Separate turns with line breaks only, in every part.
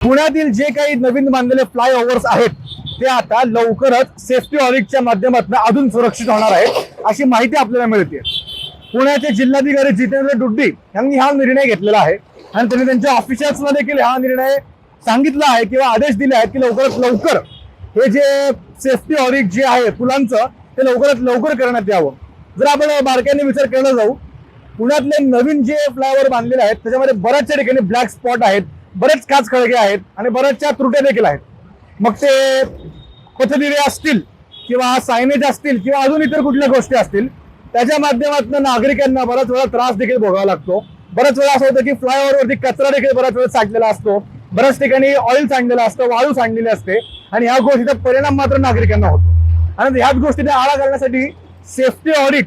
पुण्यातील जे काही नवीन बांधलेले फ्लायओव्हर्स आहेत ते आता लवकरच सेफ्टी ऑडिटच्या माध्यमातून अजून सुरक्षित होणार आहेत अशी माहिती आपल्याला मिळते। पुण्याचे जिल्हाधिकारी जितेंद्र डुड्डी यांनी हा निर्णय घेतलेला आहे आणि त्यांनी त्यांच्या ऑफिशियल्सला देखील हा निर्णय सांगितला आहे किंवा आदेश दिले आहेत की लवकरात लवकर हे जे सेफ्टी ऑडिट जे आहे पुलांचं ते लवकरात लवकर करण्यात यावं। जर आपण बारकाईने विचार केला जाऊ, पुण्यातले नवीन जे फ्लायओव्हर बांधलेले आहेत त्याच्यामध्ये बऱ्याचशा ठिकाणी ब्लॅक स्पॉट आहेत, बरेच काच खळगे आहेत आणि बऱ्याचशा त्रुट्या देखील आहेत। मग ते पथदिवे असतील किंवा सायनेज असतील किंवा अजून इतर कुठल्या गोष्टी असतील त्याच्या माध्यमातून नागरिकांना बराच वेळा त्रास देखील भोगावा लागतो। बऱ्याच वेळा असं होतं की फ्लायओव्हरवरती कचरा देखील बऱ्याच वेळा साठलेला असतो, बऱ्याच ठिकाणी ऑइल सांडलेलं असतं, वाळू सांडलेली असते आणि ह्या गोष्टीचा परिणाम मात्र नागरिकांना होतो। आणि ह्याच गोष्टीने आळा घालण्यासाठी सेफ्टी ऑडिट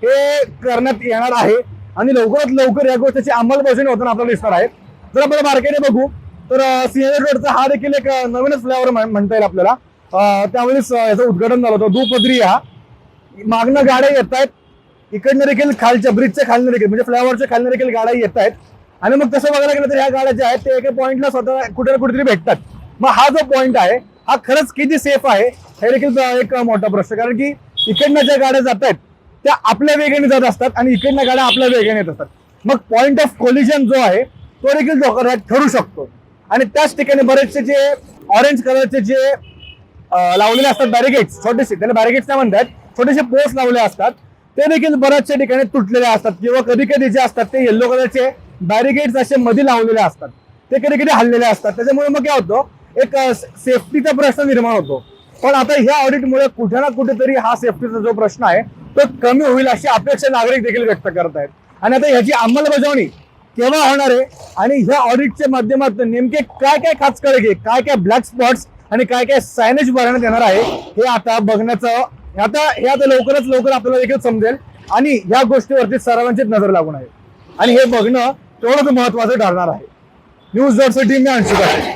हे करण्यात येणार आहे आणि लवकरात लवकर या गोष्टीची अंमलबजावणी होताना आपल्याला दिसणार आहे। जर आपण बारकाईने बघू तर सिंहगड रोडचा हा देखील एक नवीनच फ्लायओव्हर म्हणता येईल आपल्याला। त्यावेळेस याचं उद्घाटन झालं होतं। दुपदरी हा मागणं गाड्या येत आहेत, इकडनं देखील खालच्या ब्रिजच्या खालनं देखील म्हणजे फ्लायओव्हरच्या खालनं देखील गाड्या येत आहेत आणि मग तसं बघायला गेलं तर ह्या गाड्या ज्या आहेत ते एका पॉईंटला स्वतः कुठे ना कुठेतरी भेटतात। मग हा जो पॉईंट आहे हा खरंच किती सेफ आहे हे देखील एक मोठा प्रश्न, कारण की इकडनं ज्या गाड्या जात आहेत त्या आपल्या वेगाने जात असतात आणि इकडनं गाड्या आपल्या वेगाने येत असतात। मग पॉईंट ऑफ कोलिजन जो आहे तो देखील धोकादायक ठरू शकतो आणि त्याच ठिकाणी बरेचसे जे ऑरेंज कलरचे जे लावलेले असतात बॅरिगेट्स, छोटेसे त्याला बॅरिगेट्स नाही म्हणतात, छोटेसे पोस्ट लावले असतात ते देखील बऱ्याचशा ठिकाणी तुटलेले असतात किंवा कधी कधी जे असतात ते येल्लो कलरचे बॅरिगेट्स असे मध्ये लावलेले असतात, ते कधी कधी हल्लेले असतात। त्याच्यामुळे मग काय होतं, एक सेफ्टीचा प्रश्न निर्माण होतो। पण आता ह्या ऑडिटमुळे कुठे ना कुठेतरी हा सेफ्टीचा जो प्रश्न आहे तो कमी होईल अशी अपेक्षा नागरिक देखील व्यक्त करत आहेत। आणि आता ह्याची अंमलबजावणी केव्हा होणार आहे आणि ह्या ऑडिटच्या माध्यमातून नेमके काय काय खाचखळगे, काय काय ब्लॅक स्पॉट्स आणि काय काय सायनेज भरण्यात येणार आहे हे आता बघण्याचं हे आता लवकरच लवकर आपल्याला देखील समजेल आणि ह्या गोष्टीवरती सर्वांचीच नजर लागून आहे आणि हे बघणं तेवढंच महत्वाचं ठरणार आहे। न्यूज डॉटसाठी मी अंशुक आहे।